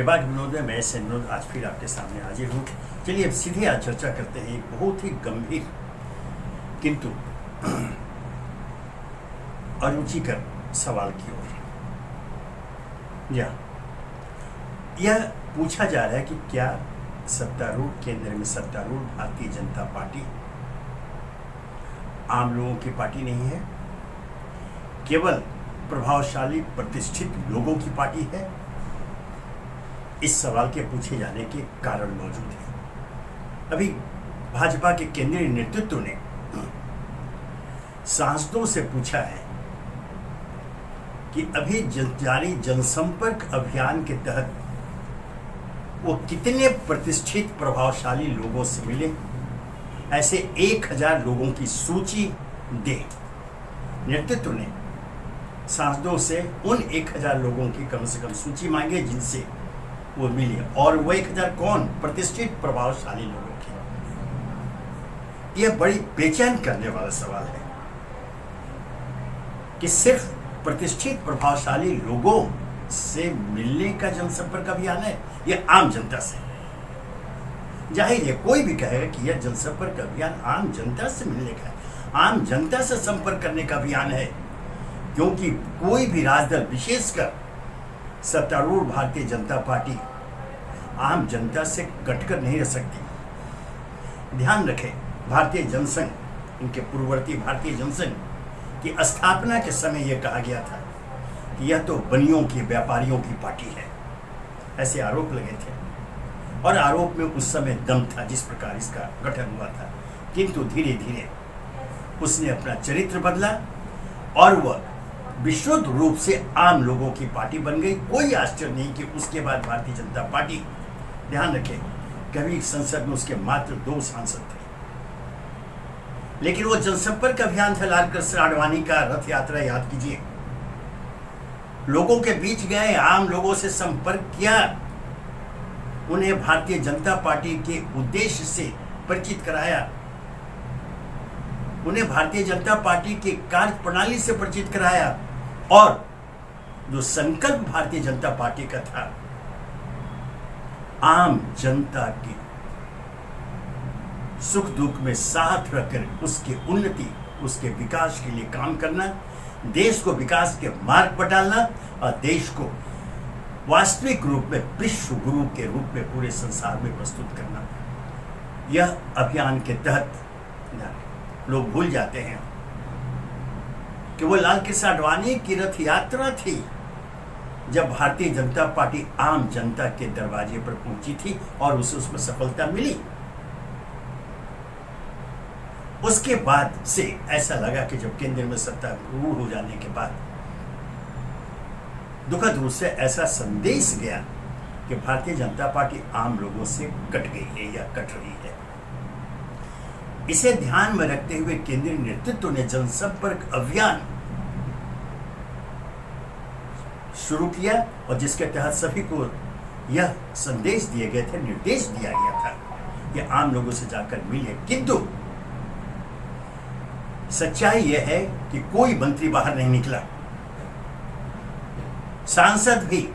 निर्वाक विनोद में मैं से विनोद आज फिर आपके सामने हाजिर हूँ। चलिए अब सीधे आज चर्चा करते हैं एक बहुत ही गंभीर किंतु अरुचिकर सवाल की ओर। यह पूछा जा रहा है कि क्या सत्तारूढ़ केंद्र में सत्तारूढ़ भारतीय जनता पार्टी आम लोगों की पार्टी नहीं है, केवल प्रभावशाली प्रतिष्ठित लोगों की पार्टी है। इस सवाल के पूछे जाने के कारण मौजूद है। अभी भाजपा के केंद्रीय नेतृत्व ने सांसदों से पूछा है कि अभी जारी जनसंपर्क अभियान के तहत वो कितने प्रतिष्ठित प्रभावशाली लोगों से मिले, ऐसे 1000 लोगों की सूची दे। नेतृत्व ने सांसदों से उन 1000 लोगों की कम से कम सूची मांगे जिनसे वो मिले, और वो 1000 कौन? प्रतिष्ठित प्रभावशाली लोगों की। यह बड़ी बेचैन करने वाला सवाल है कि सिर्फ प्रतिष्ठित प्रभावशाली लोगों से मिलने का जनसंपर्क अभियान है या आम जनता से। जाहिर है कोई भी कहेगा कि यह जनसंपर्क अभियान आम जनता से मिलने का है, आम जनता से संपर्क करने का अभियान है, क्योंकि कोई भी राजदल विशेषकर सत्तारूढ़ भारतीय जनता पार्टी आम जनता से कटकर नहीं रह सकती। ध्यान रखें, भारतीय जनसंघ, इनके पूर्ववर्ती भारतीय जनसंघ की स्थापना के समय यह कहा गया था कि यह तो बनियों की, व्यापारियों की पार्टी है, ऐसे आरोप लगे थे। और आरोप में उस समय दम था जिस प्रकार इसका गठन हुआ था, किंतु धीरे धीरे उसने अपना चरित्र बदला और वह विशुद्ध रूप से आम लोगों की पार्टी बन गई। कोई आश्चर्य नहीं कि उसके बाद भारतीय जनता पार्टी, ध्यान रखें, कभी संसद में उसके मात्र 2 सांसद थे, लेकिन वो जनसंपर्क अभियान था लाल कृष्ण आडवाणी का रथ यात्रा, याद कीजिए। लोगों के बीच गए, आम लोगों से संपर्क किया, उन्हें भारतीय जनता पार्टी के उद्देश्य से परिचित कराया, उन्हें भारतीय जनता पार्टी के कार्य प्रणाली से परिचित कराया, और जो संकल्प भारतीय जनता पार्टी का था, आम जनता के सुख दुख में साथ रहकर उसके उन्नति, उसके विकास के लिए काम करना, देश को विकास के मार्ग पर डालना और देश को वास्तविक रूप में विश्व गुरु के रूप में पूरे संसार में प्रस्तुत करना। यह अभियान के तहत लोग भूल जाते हैं कि वो लाल कृष्ण आडवाणी की रथ यात्रा थी जब भारतीय जनता पार्टी आम जनता के दरवाजे पर पहुंची थी और उसे उसमें सफलता मिली। उसके बाद से ऐसा लगा कि जब केंद्र में सत्ता रूढ़ हो जाने के बाद दुखद रूप से ऐसा संदेश गया कि भारतीय जनता पार्टी आम लोगों से कट गई है या कट रही है। इसे ध्यान में रखते हुए केंद्रीय नेतृत्व ने जनसंपर्क अभियान शुरू किया और जिसके तहत सभी को यह संदेश दिए गए थे, निर्देश दिया गया था कि आम लोगों से जाकर मिले। किंतु सच्चाई यह है कि कोई मंत्री बाहर नहीं निकला, सांसद भी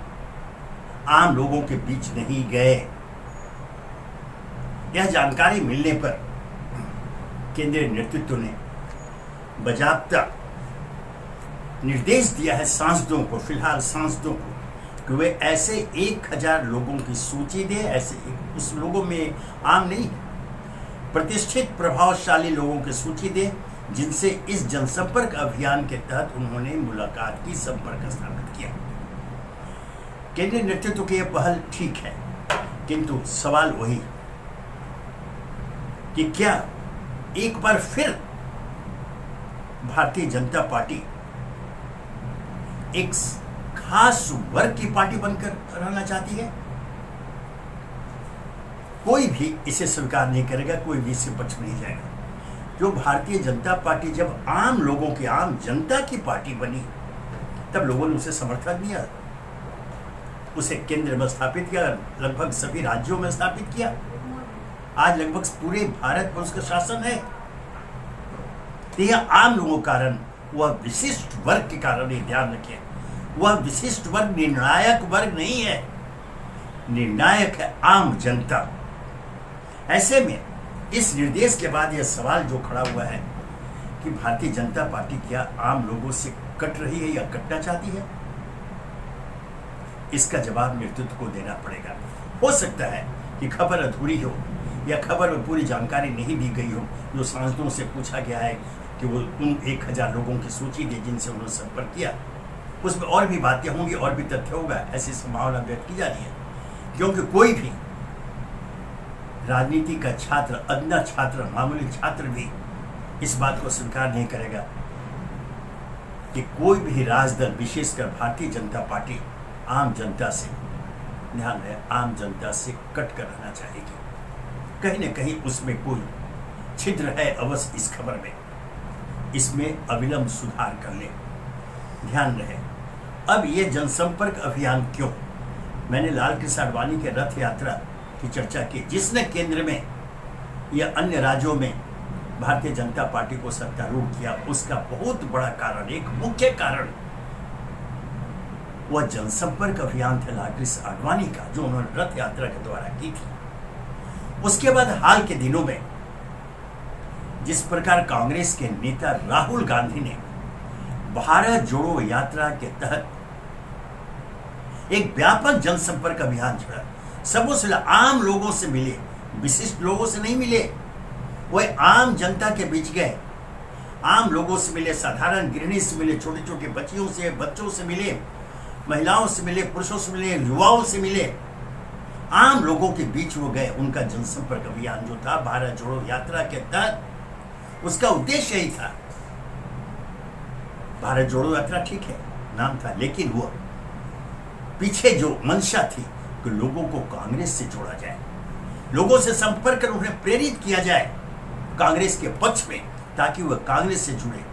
आम लोगों के बीच नहीं गए। यह जानकारी मिलने पर केंद्रीय नेतृत्व ने बाकायदा निर्देश दिया है सांसदों को, फिलहाल सांसदों को, कि वे ऐसे 1000 लोगों की सूची दे, ऐसे उस लोगों में आम नहीं, प्रतिष्ठित प्रभावशाली लोगों की सूची दे जिनसे इस जनसंपर्क अभियान के तहत उन्होंने मुलाकात की, संपर्क स्थापित किया। केंद्रीय नेतृत्व की यह पहल ठीक है, किंतु सवाल वही कि क्या एक बार फिर भारतीय जनता पार्टी एक खास वर्ग की पार्टी बनकर रहना चाहती है? कोई भी इसे स्वीकार नहीं करेगा, कोई भी इससे पक्ष नहीं जाएगा। जो भारतीय जनता पार्टी जब आम लोगों की, आम जनता की पार्टी बनी, तब लोगों ने उसे समर्थन दिया, उसे केंद्र में स्थापित किया, लगभग सभी राज्यों में स्थापित किया। आज लगभग पूरे भारत में उसका शासन है। यह आम लोगों के कारण, वह विशिष्ट वर्ग के कारण, ध्यान रखें, वह विशिष्ट वर्ग निर्णायक वर्ग नहीं है। निर्णायक है आम जनता। ऐसे में इस निर्देश के बाद यह सवाल जो खड़ा हुआ है कि भारतीय जनता पार्टी क्या आम लोगों से कट रही है या कटना चाहती है, इसका जवाब नेतृत्व को देना पड़ेगा। हो सकता है कि खबर अधूरी हो या खबर में पूरी जानकारी नहीं दी गई हो। जो सांसदों से पूछा गया है कि वो उन 1000 लोगों की सूची दे जिनसे उन्होंने संपर्क किया, उसमें और भी बातें होंगी और भी तथ्य होगा, ऐसी संभावना व्यक्त की जा रही है। क्योंकि कोई भी राजनीति का छात्र, अदना छात्र, मामूली छात्र भी इस बात को स्वीकार नहीं करेगा कि कोई भी राजदल, विशेषकर भारतीय जनता पार्टी, आम जनता से, ध्यान रहे, आम जनता से कट कर रहना चाहेगी। कहीं न कहीं उसमें कोई छिद्र है अवश्य इस खबर में, इसमें अविलंब सुधार कर ले। ध्यान रहे, अब ये जनसंपर्क अभियान क्यों? मैंने लाल कृष्ण आडवाणी के रथ यात्रा की चर्चा की, जिसने केंद्र में या अन्य राज्यों में भारतीय जनता पार्टी को सत्तारूढ़ किया। उसका बहुत बड़ा कारण, एक मुख्य कारण, वह जनसंपर्क अभियान था लाल कृष्ण आडवाणी का, जो उन्होंने रथ यात्रा के द्वारा की थी। उसके बाद हाल के दिनों में जिस प्रकार कांग्रेस के नेता राहुल गांधी ने भारत जोड़ो यात्रा के तहत एक व्यापक जनसंपर्क अभियान चला, सबों से आम लोगों से मिले, विशिष्ट लोगों से नहीं मिले, वह आम जनता के बीच गए, आम लोगों से मिले, साधारण गृहिणी से मिले, छोटी छोटी बच्चियों से, बच्चों से मिले, महिलाओं से मिले, पुरुषों से मिले, युवाओं से मिले, आम लोगों के बीच वो गए। उनका जनसंपर्क अभियान जो था भारत जोड़ो यात्रा के तहत, उसका उद्देश्य यही था। भारत जोड़ो यात्रा ठीक है, नाम था, लेकिन वो पीछे जो मंशा थी कि लोगों को कांग्रेस से जोड़ा जाए, लोगों से संपर्क कर उन्हें प्रेरित किया जाए कांग्रेस के पक्ष में, ताकि वह कांग्रेस से जुड़े।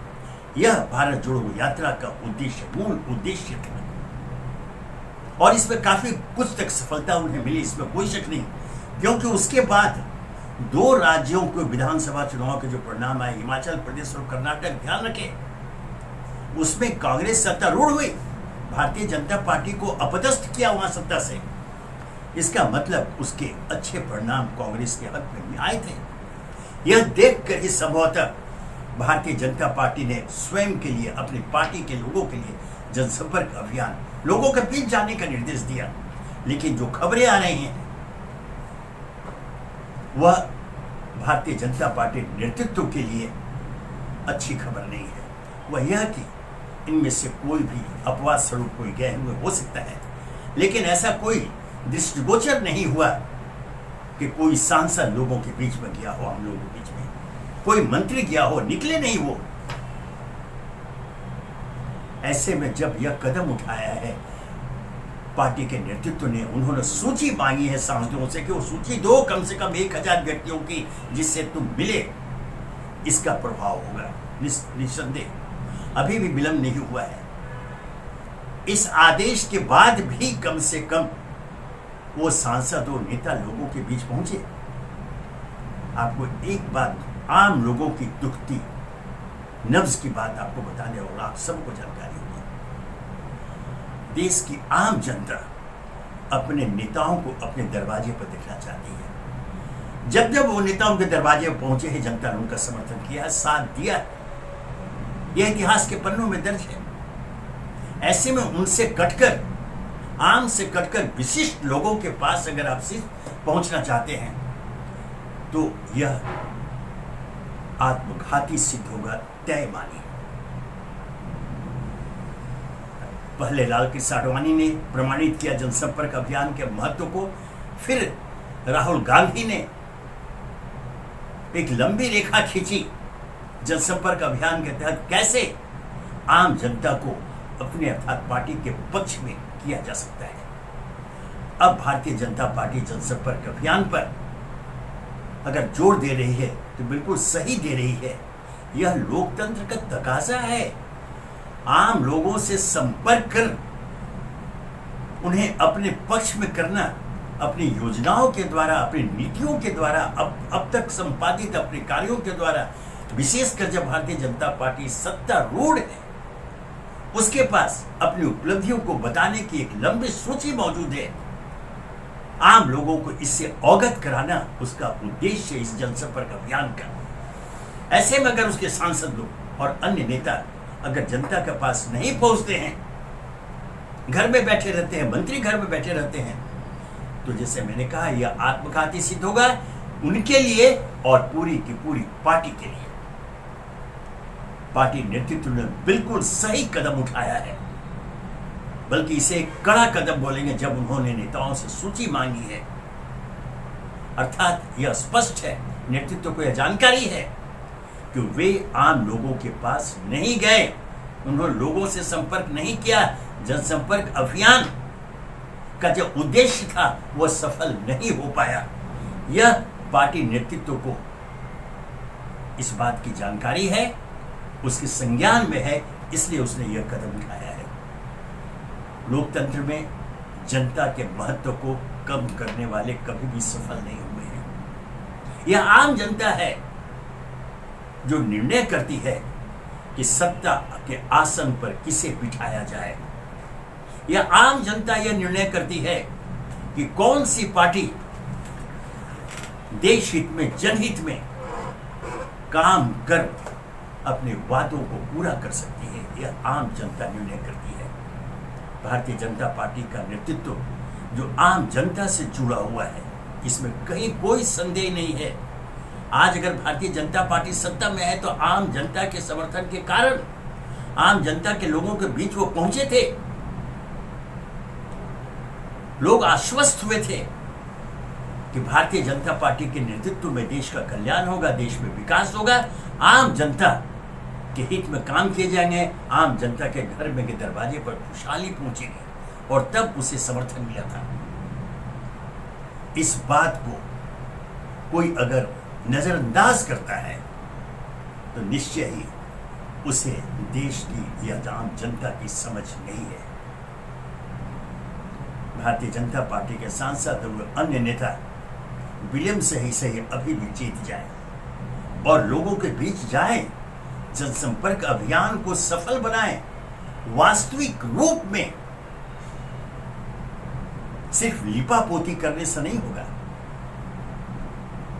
यह भारत जोड़ो यात्रा का उद्देश्य, मूल उद्देश्य था। और इसमें काफी कुछ तक सफलता उन्हें मिली, इसमें कोई शक नहीं। क्योंकि उसके बाद 2 राज्यों के विधानसभा चुनाव के जो परिणाम आए, हिमाचल प्रदेश और कर्नाटक, ध्यान रखें, उसमें कांग्रेस सत्तारूढ़ हुई, भारतीय जनता पार्टी को अपदस्थ किया वहां सत्ता से। इसका मतलब उसके अच्छे परिणाम कांग्रेस के हक में आए थे। यह देखकर ही संभवतः भारतीय जनता पार्टी ने स्वयं के लिए, अपनी पार्टी के लोगों के लिए जनसंपर्क अभियान, लोगों के बीच जाने का निर्देश दिया। लेकिन जो खबरें आ रही हैं वह भारतीय जनता पार्टी नेतृत्व के लिए अच्छी खबर नहीं है। वह यह कि इनमें से कोई भी अपवाद स्वरूप कोई गए हुए हो सकता है, लेकिन ऐसा कोई दृष्टिगोचर नहीं हुआ कि कोई सांसद लोगों के बीच में गया हो, हम लोगों के बीच में कोई मंत्री गया हो, निकले नहीं वो। ऐसे में जब यह कदम उठाया है पार्टी के नेतृत्व ने, उन्होंने सूची मांगी है सांसदों से कि वो सूची दो कम से कम 1000 व्यक्तियों की, जिससे तुम मिले। इसका प्रभाव होगा निस्संदेह। अभी भी विलंब नहीं हुआ है। इस आदेश के बाद भी कम से कम वो सांसद और नेता लोगों के बीच पहुंचे। आपको एक बात, आम लोगों की दुखती नब्ज की बात आपको बताने, और आप सबको जानकारी होगी, देश की आम जनता अपने नेताओं को अपने दरवाजे पर देखना चाहती है। जब जब वो नेता उनके दरवाजे पर पहुंचे हैं, जनता ने उनका समर्थन किया, साथ दिया। यह इतिहास के पन्नों में दर्ज है। ऐसे में उनसे कटकर, आम से कटकर विशिष्ट लोगों के पास अगर आप सिर्फ पहुंचना चाहते हैं तो यह आत्मघाती सिद्ध होगा, तय मानिए। पहले लाल कृष्ण आडवाणी ने प्रमाणित किया जनसंपर्क अभियान के महत्व को, फिर राहुल गांधी ने एक लंबी रेखा खींची जनसंपर्क अभियान के तहत कैसे आम जनता को अपने अर्थात पार्टी के पक्ष में किया जा सकता है। अब भारतीय जनता पार्टी जनसंपर्क अभियान पर अगर जोर दे रही है तो बिल्कुल सही दे रही है। यह लोकतंत्र का तकाजा है। आम लोगों से संपर्क कर उन्हें अपने पक्ष में करना, अपनी योजनाओं के द्वारा, अपनी नीतियों के द्वारा, अब तक संपादित अपने कार्यों के द्वारा, विशेषकर जब भारतीय जनता पार्टी सत्तारूढ़ है, उसके पास अपनी उपलब्धियों को बताने की एक लंबी सूची मौजूद है। आम लोगों को इससे अवगत कराना उसका उद्देश्य इस जनसंपर्क अभियान का। ऐसे में अगर उसके सांसद लोग और अन्य नेता अगर जनता के पास नहीं पहुंचते हैं, घर में बैठे रहते हैं, मंत्री घर में बैठे रहते हैं, तो जैसे मैंने कहा यह आत्मघाती सिद्ध होगा उनके लिए और पूरी की पूरी पार्टी के लिए। पार्टी नेतृत्व ने बिल्कुल सही कदम उठाया है, बल्कि इसे एक कड़ा कदम बोलेंगे जब उन्होंने नेताओं से सूची मांगी है। अर्थात यह स्पष्ट है, नेतृत्व को यह जानकारी है कि वे आम लोगों के पास नहीं गए, उन्होंने लोगों से संपर्क नहीं किया। जनसंपर्क अभियान का जो उद्देश्य था वह सफल नहीं हो पाया। यह पार्टी नेतृत्व को इस बात की जानकारी है, उसके संज्ञान में है, इसलिए उसने यह कदम उठाया है। लोकतंत्र में जनता के महत्व को कम करने वाले कभी भी सफल नहीं हुए हैं। यह आम जनता है जो निर्णय करती है कि सत्ता के आसन पर किसे बिठाया जाए। यह आम जनता यह निर्णय करती है कि कौन सी पार्टी देश हित में, जनहित में काम कर अपने वादों को पूरा कर सकती है। यह आम जनता निर्णय करती है। भारतीय जनता पार्टी का नेतृत्व जो आम जनता से जुड़ा हुआ है, इसमें कहीं कोई संदेह नहीं है। आज अगर भारतीय जनता पार्टी सत्ता में है तो आम जनता के समर्थन के कारण, आम जनता के लोगों के बीच वो पहुंचे थे। लोग आश्वस्त हुए थे कि भारतीय जनता पार्टी के नेतृत्व में देश का कल्याण होगा, देश में विकास होगा, आम जनता के हित में काम किए जाएंगे, आम जनता के घर में के दरवाजे पर खुशहाली पहुंचेगी, और तब उसे समर्थन मिला था। इस बात को कोई अगर नजरअंदाज करता है तो निश्चय ही उसे देश की या आम जनता की समझ नहीं है। भारतीय जनता पार्टी के सांसद और अन्य नेता विलियम से ही अभी भी जीत जाए और लोगों के बीच जाए, जनसंपर्क अभियान को सफल बनाए, वास्तविक रूप में। सिर्फ लिपापोती करने से नहीं होगा।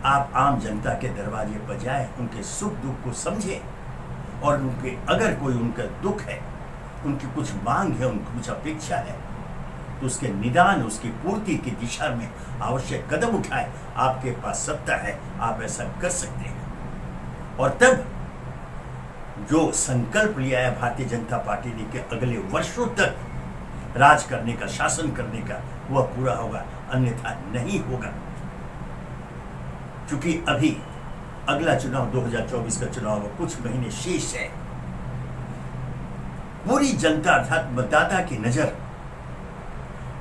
आप आम जनता के दरवाजे पर जाए, उनके सुख दुख को समझे, और उनके अगर कोई उनका दुख है, उनकी कुछ मांग है, उनकी कुछ अपेक्षा है, तो उसके निदान, उसकी पूर्ति की दिशा में आवश्यक कदम उठाए। आपके पास सत्ता है, आप ऐसा कर सकते हैं। और तब जो संकल्प लिया है भारतीय जनता पार्टी ने कि अगले वर्षों तक राज करने का, शासन करने का, वह पूरा होगा, अन्यथा नहीं होगा। क्योंकि अभी अगला चुनाव 2024 का चुनाव कुछ महीने शेष है। पूरी जनता अर्थात मतदाता की नजर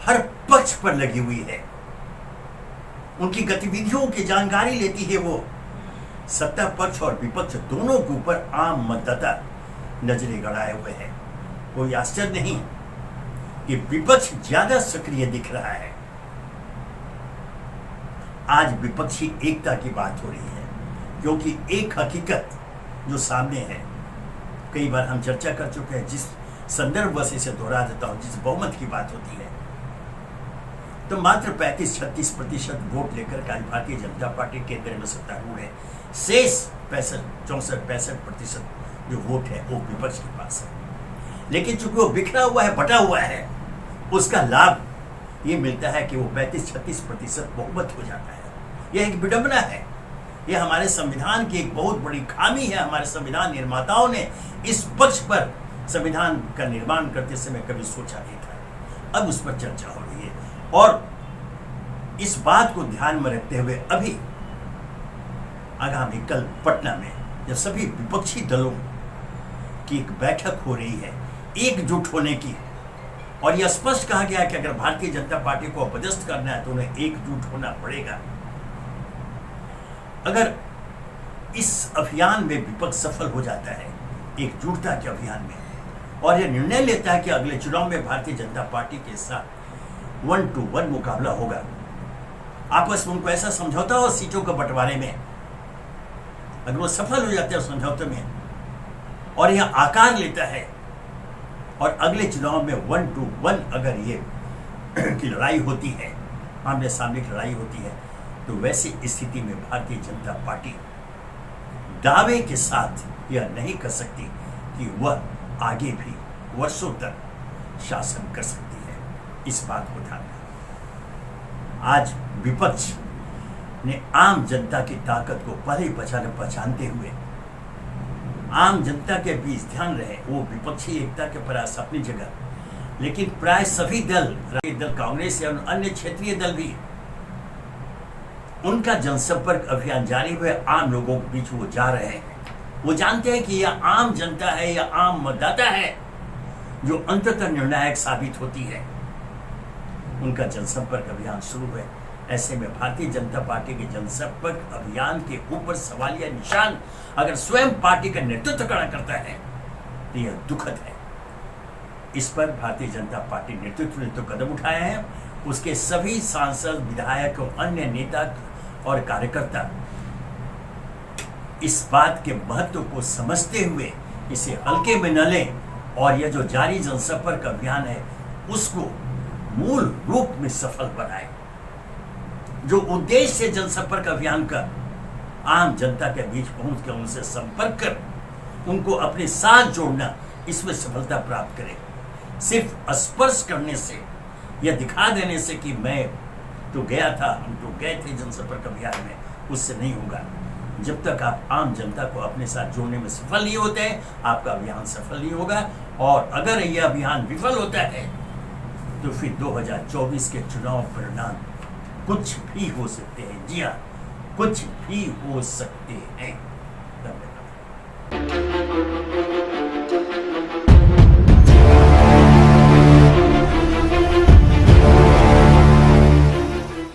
हर पक्ष पर लगी हुई है, उनकी गतिविधियों की जानकारी लेती है। वो सत्ता पक्ष और विपक्ष दोनों के ऊपर आम मतदाता नजरें गड़ाए हुए हैं। कोई आश्चर्य नहीं कि विपक्ष ज्यादा सक्रिय दिख रहा है। आज विपक्षी एकता की बात हो रही है, क्योंकि एक हकीकत जो सामने है, कई बार हम चर्चा कर चुके हैं, जिस संदर्भ से इसे दोहरा देता हूं, जिस बहुमत की बात होती है, तो मात्र 35-36% वोट लेकर के आज भारतीय जनता पार्टी केंद्र में सत्तारूढ़ है। शेष 64-65% जो वोट है वो विपक्ष के पास है। लेकिन चूंकि वो बिखरा हुआ है, बटा हुआ है, उसका लाभ ये मिलता है कि वो 35-36% बहुमत हो जाता है। यह एक विडंबना है, यह हमारे संविधान की एक बहुत बड़ी खामी है। हमारे संविधान निर्माताओं ने इस पक्ष पर संविधान का निर्माण करते समय कभी सोचा नहीं था। अब उस पर चर्चा हो रही है, और इस बात को ध्यान में रखते हुए अभी आगामी कल पटना में जब सभी विपक्षी दलों की एक बैठक हो रही है एकजुट होने की, और यह स्पष्ट कहा गया है कि अगर भारतीय जनता पार्टी को अपदस्थ करना है तो उन्हें एकजुट होना पड़ेगा। अगर इस अभियान में विपक्ष सफल हो जाता है, एकजुटता के अभियान में, और यह निर्णय लेता है कि अगले चुनाव में भारतीय जनता पार्टी के साथ 1-to-1 मुकाबला होगा, आपस में उनको ऐसा समझौता हो सीटों के बंटवारे में, अगर वो सफल हो जाते हैं समझौते में और यह आकार लेता है, और अगले चुनाव में 1-to-1 अगर ये की लड़ाई होती है आमने सामने की लड़ाई होती है, तो वैसी स्थिति में भारतीय जनता पार्टी दावे के साथ यह नहीं कर सकती कि वह आगे भी वर्षों तक शासन कर सकती है। इस बात को ध्यान रखें। आज विपक्ष ने आम जनता की ताकत को पहले ही पहचानते हुए आम जनता के बीच ध्यान रहे, वो विपक्षी एकता के प्रयास अपनी जगह, लेकिन प्राय सभी दल कांग्रेस या अन्य क्षेत्रीय दल भी उनका जनसंपर्क अभियान जारी हुए आम लोगों के बीच वो जा रहे हैं। वो जानते हैं कि यह आम जनता है, यह आम मतदाता है जो अंततः निर्णायक साबित होती है। उनका जनसंपर्क अभियान शुरू है। ऐसे में भारतीय जनता पार्टी के जनसंपर्क अभियान के ऊपर सवालिया निशान अगर स्वयं पार्टी का नेतृत्व खड़ा करता है तो यह दुखद है। इस पर भारतीय जनता पार्टी नेतृत्व ने तो कदम उठाए हैं। उसके सभी सांसद, विधायक और अन्य नेता और कार्यकर्ता इस बात के महत्व को समझते हुए इसे हल्के में न लें और यह जो जारी जनसंपर्क अभियान है उसको मूल रूप में सफल बनाए। जो उद्देश्य जनसंपर्क अभियान का आम जनता के बीच पहुंच कर उनसे संपर्क कर उनको अपने साथ जोड़ना, इसमें सफलता प्राप्त करें। सिर्फ स्पर्श करने से या दिखा देने से कि मैं तो गया था, हम तो गए थे जनसंपर्क अभियान में, उससे नहीं होगा। जब तक आप आम जनता को अपने साथ जोड़ने में सफल नहीं होते हैं, आपका अभियान सफल नहीं होगा। और अगर यह अभियान विफल होता है तो फिर 2024 के चुनाव परिणाम कुछ भी हो सकते हैं। जी हाँ, कुछ भी हो सकते हैं।